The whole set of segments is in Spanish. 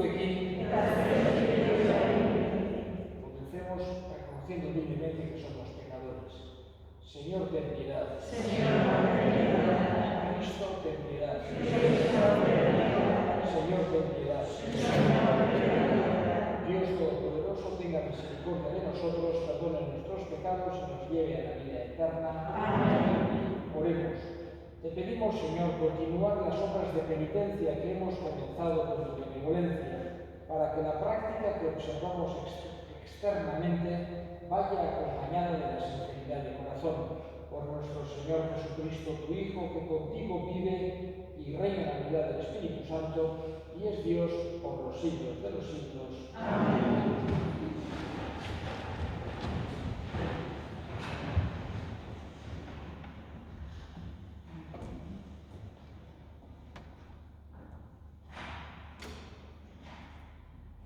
aquí. Comencemos reconociendo humildemente que somos pecadores. Señor, ten piedad. Señor, ten piedad. Cristo, ten piedad. Cristo, ten piedad. Señor, ten piedad. Señor, ten piedad. Dios Todopoderoso, tenga misericordia de nosotros, perdone nuestros pecados y nos lleve a la vida eterna. Amén. Oremos. Te pedimos, Señor, continuar las obras de penitencia que hemos comenzado con tu benevolencia, para que la práctica que observamos externamente vaya acompañada de la sinceridad de corazón. Por nuestro Señor Jesucristo, tu Hijo, que contigo vive y reina en la unidad del Espíritu Santo, y es Dios por los siglos de los siglos. Amén.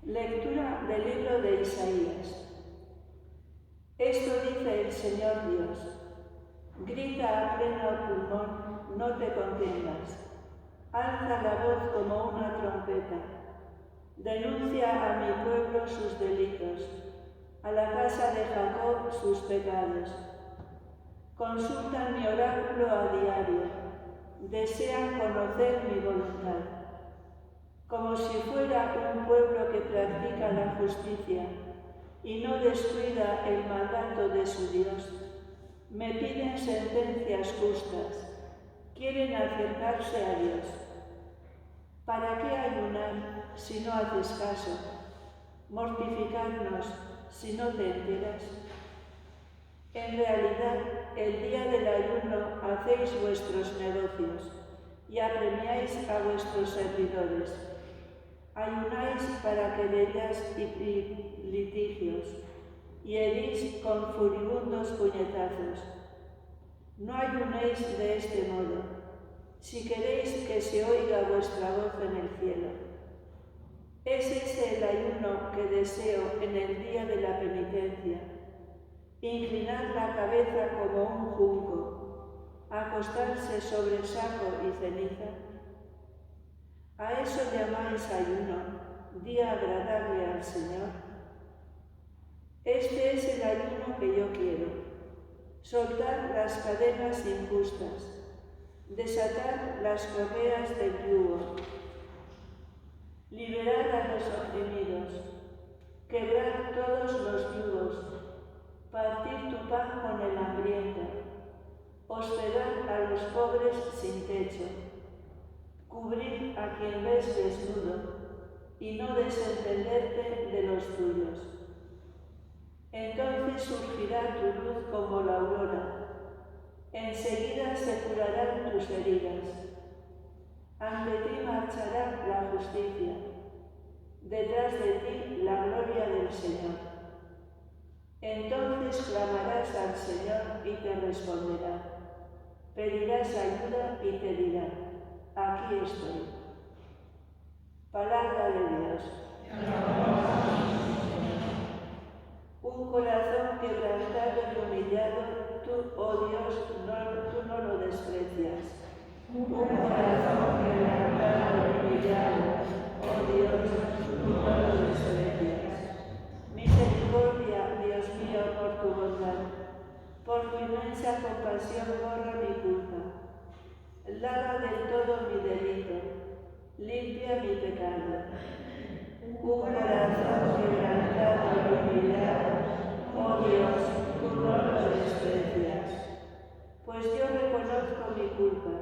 Lectura del libro de Isaías. Esto dice el Señor Dios: grita a pleno pulmón, no te contengas. Alza la voz como una trompeta. Denuncia a mi pueblo sus delitos, a la casa de Jacob sus pecados. Consultan mi oráculo a diario, desean conocer mi voluntad. Como si fuera un pueblo que practica la justicia y no descuida el mandato de su Dios, me piden sentencias justas, quieren acercarse a Dios. ¿Para qué ayunar si no haces caso? ¿Mortificarnos si no te enteras? En realidad, el día del ayuno hacéis vuestros negocios y apremiáis a vuestros servidores. Ayunáis para querellas y litigios, y herís con furibundos puñetazos. No ayunéis de este modo, si queréis que se oiga vuestra voz en el cielo. Es ese el ayuno que deseo en el día de la penitencia: inclinar la cabeza como un junco, acostarse sobre saco y ceniza. ¿A eso llamáis ayuno, día agradable al Señor? Este es el ayuno que yo quiero: soltar las cadenas injustas, desatar las correas del yugo, liberar a los oprimidos, quebrar todos los yugos, partir tu pan con el hambriento, hospedar a los pobres sin techo, cubrir a quien ves desnudo y no desentenderte de los tuyos. Entonces surgirá tu luz como la aurora, enseguida se curarán tus heridas. Ante ti marchará la justicia, detrás de ti la gloria del Señor. Entonces clamarás al Señor y te responderá, pedirás ayuda y te dirá: aquí estoy. Palabra de Dios. Un corazón quebrantado y humillado, tú, oh Dios, tú no lo desprecias. Un corazón quebrantado y humillado, oh Dios, tú no lo desprecias. Misericordia, Dios mío, por tu bondad, por tu inmensa compasión borra mi culpa. Lava del todo mi delito, limpia mi pecado. Un corazón quebrantado y humillado, oh Dios, tú no lo desprecias. Pues yo reconozco mi culpa,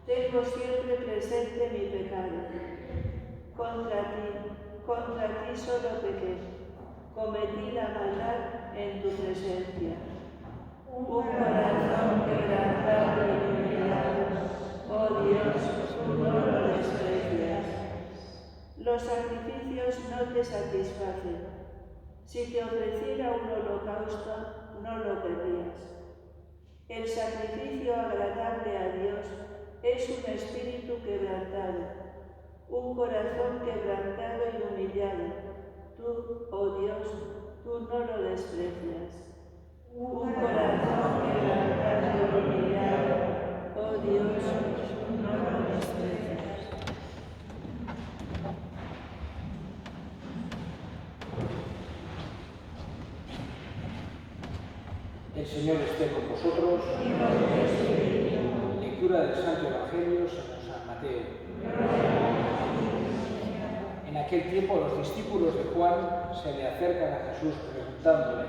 tengo siempre presente mi pecado. Contra ti solo pequé, cometí la maldad en tu presencia. Un corazón quebrantado y humillado, oh Dios, tú no lo desprecias. Los sacrificios no te satisfacen. Si te ofreciera un holocausto, no lo querrías. El sacrificio agradable a Dios es un espíritu quebrantado, un corazón quebrantado y humillado. Tú, oh Dios, tú no lo desprecias. Un corazón quebrantado y humillado, oh Dios, tú no lo desprecias. Señor esté con vosotros. Lectura del Santo Evangelio según San Mateo. En aquel tiempo los discípulos de Juan se le acercan a Jesús preguntándole: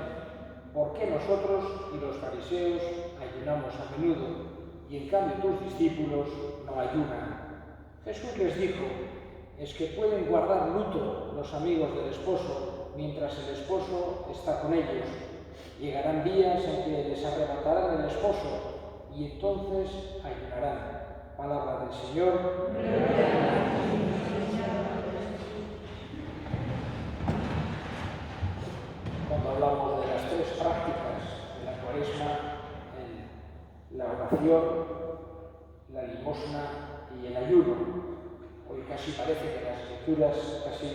¿por qué nosotros y los fariseos ayunamos a menudo y en cambio tus discípulos no ayunan? Jesús les dijo: es que pueden guardar luto los amigos del esposo mientras el esposo está con ellos. Llegarán días en que les arrebatarán el esposo y entonces ayunarán. Palabra del Señor. Cuando hablamos de las tres prácticas de la Cuaresma, la oración, la limosna y el ayuno, hoy casi parece que las lecturas casi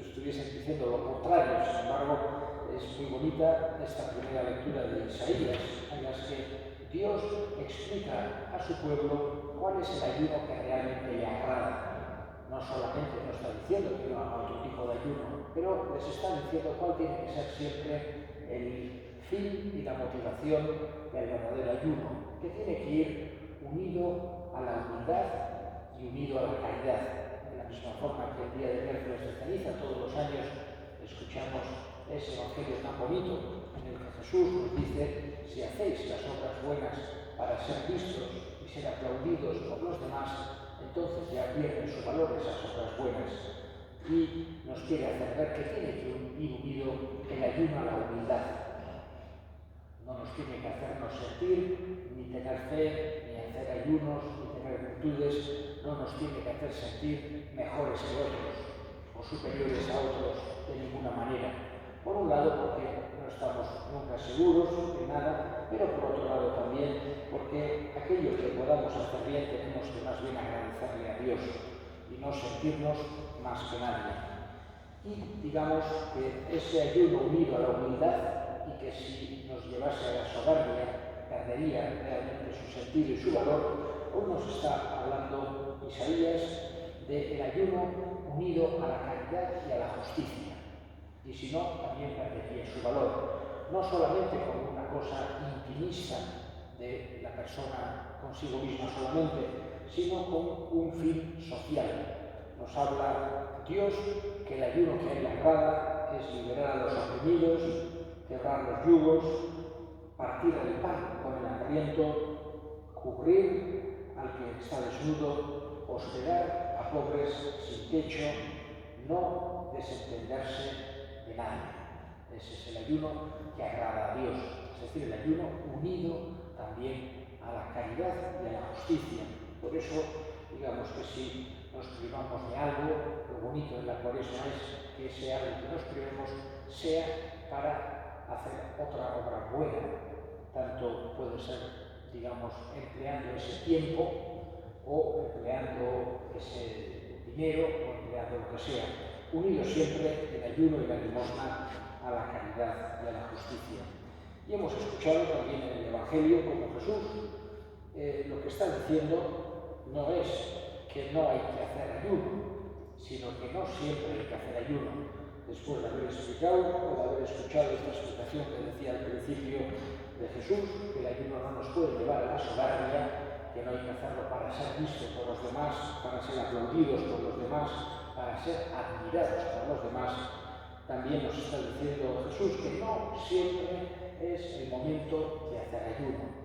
estuviesen diciendo lo contrario. Sin embargo, es muy bonita esta primera lectura de Isaías, en la que Dios explica a su pueblo cuál es el ayuno que realmente le agrada. No solamente nos está diciendo que no haga otro tipo de ayuno, pero les está diciendo cuál tiene que ser siempre el fin y la motivación del verdadero ayuno, que tiene que ir unido a la humildad y unido a la caridad. De la misma forma que el día de miércoles de ceniza, todos los años escuchamos ese evangelio tan bonito en el que Jesús nos dice: si hacéis las obras buenas para ser vistos y ser aplaudidos por los demás, entonces ya pierden su valor esas obras buenas. Y nos quiere hacer ver que tiene que ir unido el ayuno a la humildad. No nos tiene que hacernos sentir ni tener fe, ni hacer ayunos, ni tener virtudes. No nos tiene que hacer sentir mejores que otros o superiores a otros de ninguna manera. Por un lado, porque no estamos nunca seguros de nada, pero por otro lado también porque aquello que podamos hacer bien tenemos que más bien agradecerle a Dios y no sentirnos más que nadie. Y digamos que ese ayuno unido a la humildad, y que si nos llevase a la soberbia perdería realmente su sentido y su valor, hoy nos está hablando Isaías del ayuno unido a la caridad y a la justicia. Y si no, también perdería su valor, no solamente como una cosa intimista de la persona consigo misma solamente, sino con un fin social. Nos habla Dios que el ayuno que a él le agrada es liberar a los oprimidos, quebrar los yugos, partir el pan con el hambriento, cubrir al que está desnudo, hospedar a pobres sin techo, no desentenderse de nadie. Ese es el ayuno que agrada a Dios, es decir, el ayuno unido también a la caridad y a la justicia. Por eso, digamos que si nos privamos de algo, lo bonito de la Cuaresma es que ese algo que nos privemos sea para hacer otra obra buena. Tanto puede ser, digamos, empleando ese tiempo o empleando ese dinero o empleando lo que sea, unido siempre el ayuno y la limosna a la caridad y a la justicia. Y hemos escuchado también en el Evangelio como Jesús lo que está diciendo no es que no hay que hacer ayuno, sino que no siempre hay que hacer ayuno. Después de haber explicado o de haber escuchado esta explicación que decía al principio de Jesús, que el ayuno no nos puede llevar a la soberbia, que no hay que hacerlo para ser visto por los demás, para ser aplaudidos por los demás, para ser admirados por los demás. También nos está diciendo Jesús que no siempre es el momento de hacer ayuno.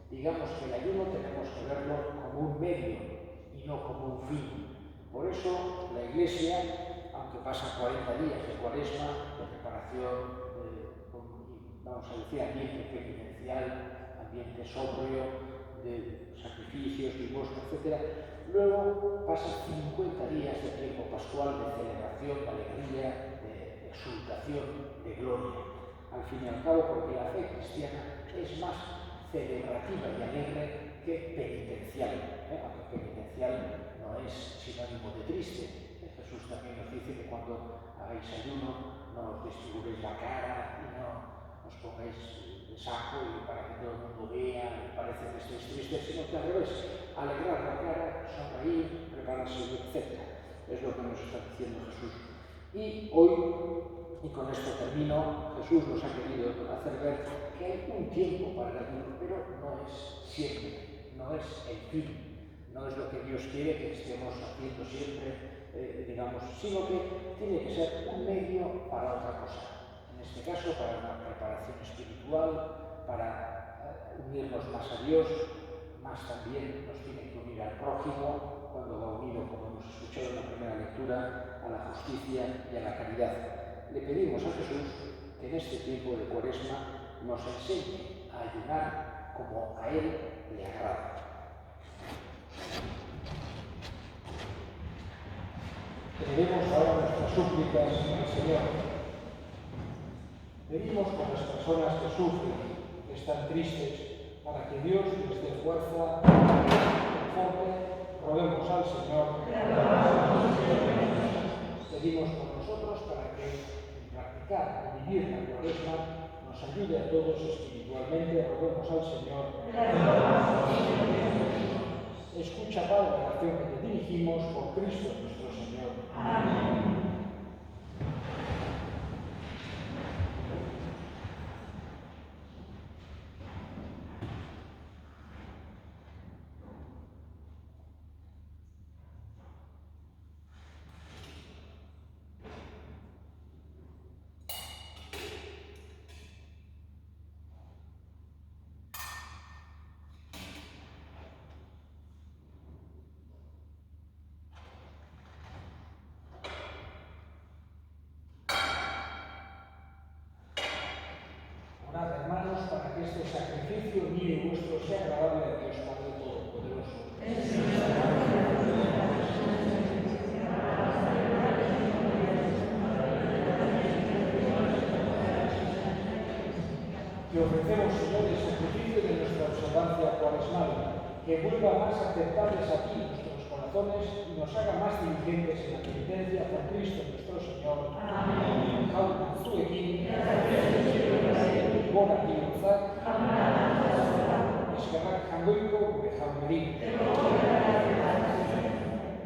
Digamos que el ayuno tenemos que verlo como un medio y no como un fin. Por eso la Iglesia, aunque pasa 40 días de Cuaresma, de preparación, vamos a decir, ambiente penitencial, ambiente sobrio, de sacrificios, limosna, etc., luego pasa 50 días de tiempo pascual, de celebración, de alegría, de exultación, de gloria. Al fin y al cabo, porque la fe cristiana es más celebrativa y alegre que penitencial, aunque penitencial no es sinónimo de triste. Jesús también nos dice que cuando hagáis ayuno no os desfiguréis la cara y no os pongáis de saco y para que todo el mundo vea y parece que estéis tristes, sino que al revés, alegrar la cara, sonreír, prepararse, etc. Es lo que nos está diciendo Jesús. Y hoy, y con esto termino, Jesús nos ha querido hacer ver que hay un tiempo para el ayuno, pero no es siempre, no es el fin, no es lo que Dios quiere que estemos haciendo siempre, sino que tiene que ser un medio para otra cosa. En este caso, para una preparación espiritual, para unirnos más a Dios, más también nos tiene que unir al prójimo, cuando va unido, como hemos escuchado en la primera lectura, a la justicia y a la caridad. Le pedimos a Jesús que en este tiempo de Cuaresma nos enseñe a ayunar como a Él le agrada. Elevemos ahora nuestras súplicas al Señor. Pedimos por las personas que sufren, que están tristes, para que Dios les dé fuerza, conforte. Roguemos al Señor. Pedimos por nosotros para que en practicar y vivir la Cuaresma nos ayude a todos espiritualmente. Roguemos al Señor. Escucha, Padre, la oración que te dirigimos por Cristo nuestro Señor. Amén. Hermanos, para que este sacrificio mío y vuestro sea agradable a Dios Padre Todopoderoso. Te ofrecemos, Señor, el sacrificio de nuestra observancia cuaresmal, que vuelva más aceptables a ti nuestros corazones y nos haga más diligentes en la penitencia por Cristo nuestro Señor. Amén. Gora Diozak, Eskerrak Jangoiko, Bejaumerín.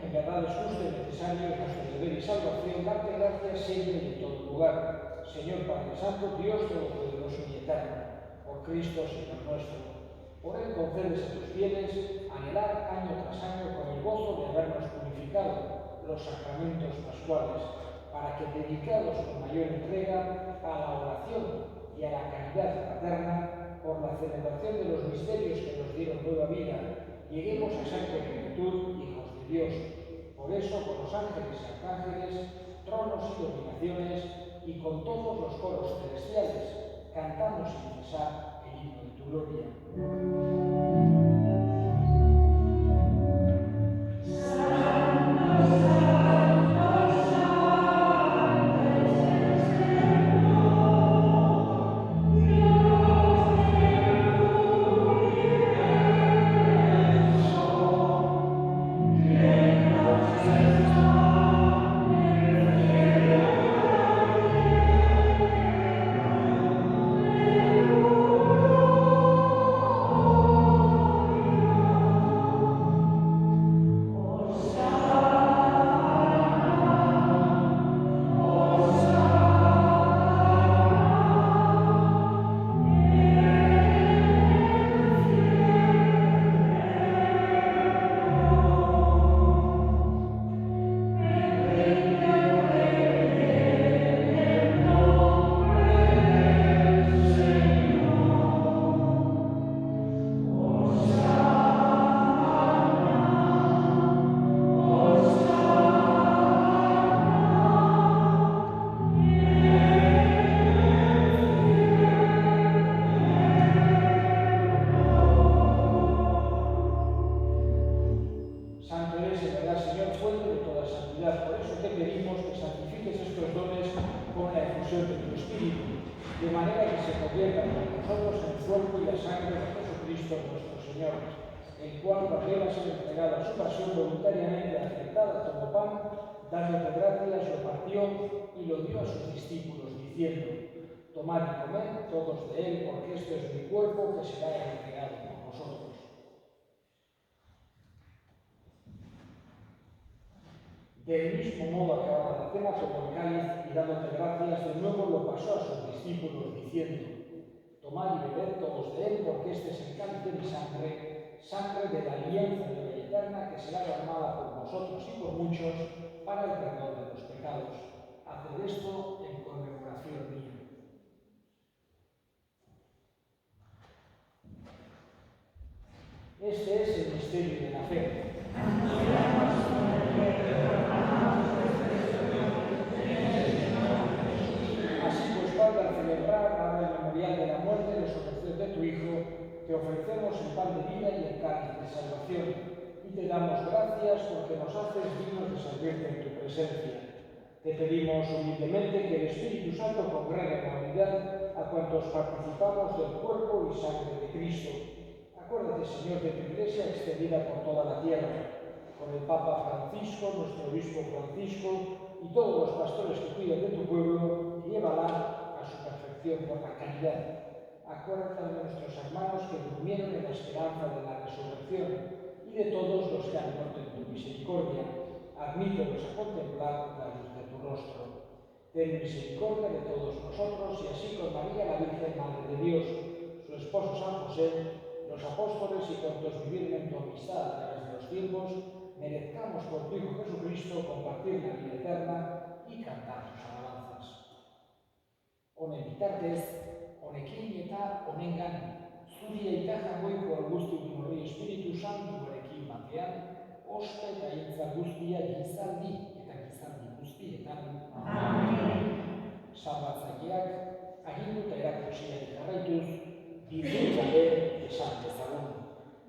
En verdad es justo y necesario nuestro deber y salvación darte gracias siempre y en todo lugar. Señor Padre Santo, Dios Todopoderoso y Eterno, por Cristo, Señor nuestro. Por Él concedes a tus fieles anhelar año tras año con el gozo de habernos purificado los sacramentos pascuales, para que, dedicados con mayor entrega a la oración y a la caridad fraterna, por la celebración de los misterios que nos dieron nueva vida, lleguemos a ser con plenitud hijos de Dios. Por eso, con los ángeles y arcángeles, tronos y dominaciones, y con todos los coros celestiales, cantamos sin cesar el himno de tu gloria. de manera que se conviertan con nosotros en el cuerpo y la sangre de Jesucristo nuestro Señor, el cual, cuando iba a ser entregado a su pasión, voluntariamente aceptada, tomó pan, dándote gracias, lo partió y lo dio a sus discípulos, diciendo: tomad y comed todos de él, porque esto es mi cuerpo que será entregado por vosotros. Del mismo modo, acababa la cena, tomó el cáliz y dándote gracias, de nuevo lo pasó a sus discípulos, diciendo: tomad y bebed todos de él, porque este es el cáliz de mi sangre, sangre de la alianza de la vida eterna, que será derramada por vosotros y por muchos para el perdón de los pecados. Haced esto en conmemoración mía. Este es el misterio de la fe. Así pues, Padre, al celebrar ahora el memorial de la muerte y resurrección de tu Hijo, te ofrecemos el pan de vida y el cáliz de salvación, y te damos gracias porque nos haces dignos de servirte en tu presencia. Te pedimos humildemente que el Espíritu Santo congregue en la unidad a cuantos participamos del cuerpo y sangre de Cristo. Acuérdate, Señor, de tu Iglesia extendida por toda la tierra, con el Papa Francisco, nuestro Obispo Francisco y todos los pastores que cuidan de tu pueblo, y llévala a su perfección por la caridad. Acuérdate de nuestros hermanos que durmieron en la esperanza de la resurrección y de todos los que han muerto en tu misericordia. Admítelos a contemplar la luz de tu rostro. Ten misericordia de todos nosotros y así con María, la Virgen Madre de Dios, su esposo San José, los apóstoles y cuantos vivieron en tu amistad a través de los tiempos, merezcamos por tu Hijo Jesucristo compartir la vida eterna y cantar sus alabanzas. Honen bitartez, honekin eta honengan, zuri eta jangoiko Augustu Dumorri Espiritu Santu guarekin batean, ospe eta intza guztia gizaldi eta gizaldi guztietan. Amen. Salbatzaileak, agindu eta erakusiari jarraituz, bidei gabe esan dezagun.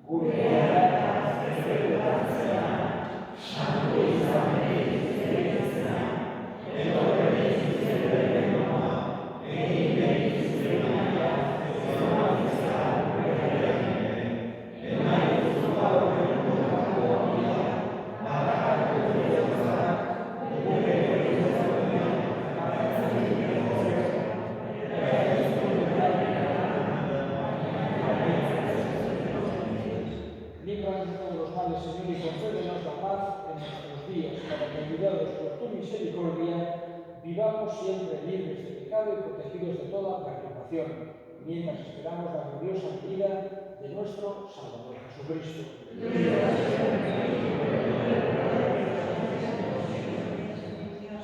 Gure erara, zerretatzea, santu izan egizera, edo egizera egoa, egin egizera, egoa izan egizera, emai zuza horreko horria, barakatu egizera, gure egizera, líbranos de todos los males, Señor, y concédenos la paz en nuestros días, para que, ayudados por tu misericordia, vivamos siempre libres de pecado y protegidos de toda perturbación, mientras esperamos la gloriosa venida de nuestro Salvador Jesucristo.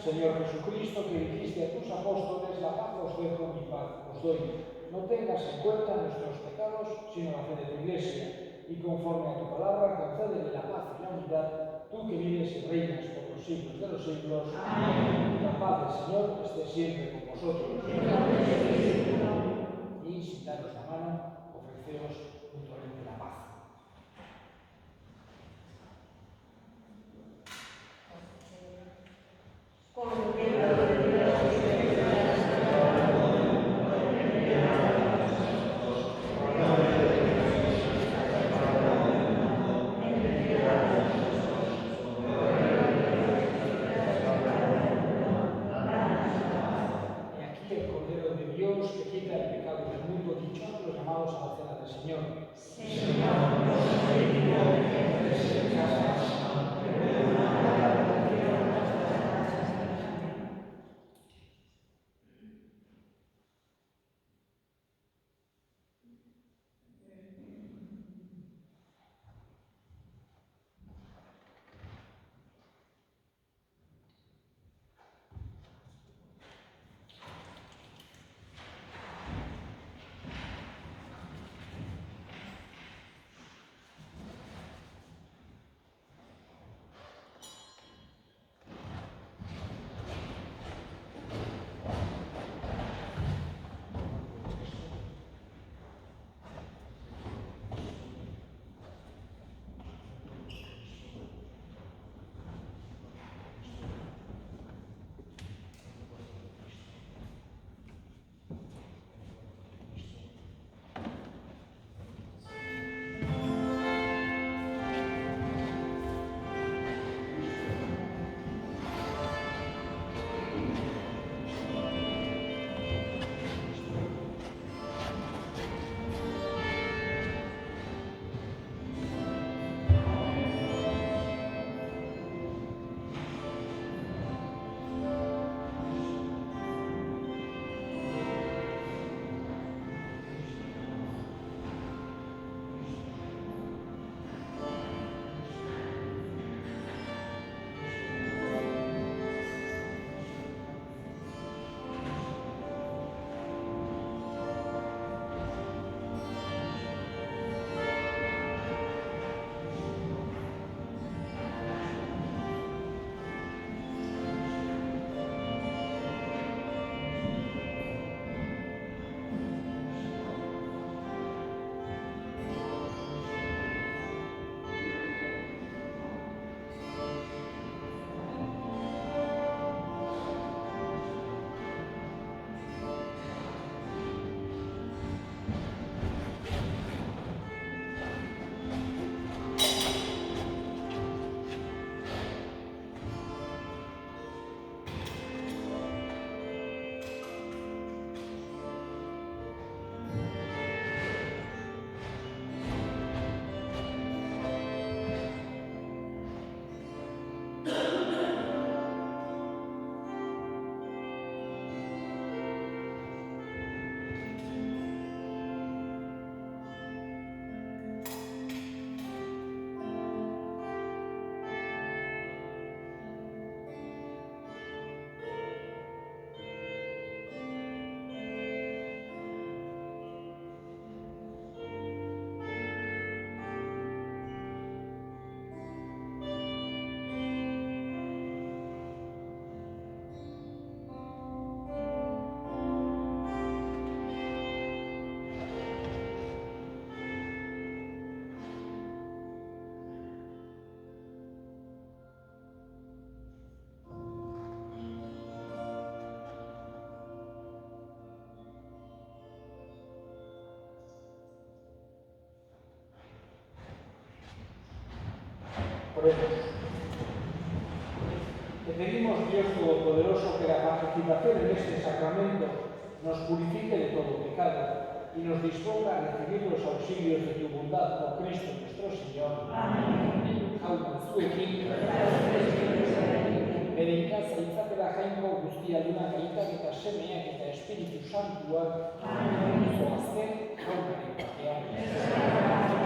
Señor Jesucristo, que dijiste a tus apóstoles: la paz os dejo, mi paz os doy. No tengas en cuenta nuestros pecados, sino la fe de tu Iglesia, y conforme a tu palabra, concédele la paz y la unidad, tú que vives y reinas por los siglos de los siglos. Amén. La paz del Señor esté siempre con vosotros. Y sin daros la mano, ofreceos mutuamente la paz. Señor. Oremos. Te pedimos, Dios Todopoderoso, que la participación en este sacramento nos purifique de todo pecado y nos disponga a recibir los auxilios de tu bondad por Cristo nuestro Señor. Amén. Hau zuekin, bere itzatera jainko guztialduna gaitak eta semeak eta Espiritu Santuak zoazten jaunaren batean.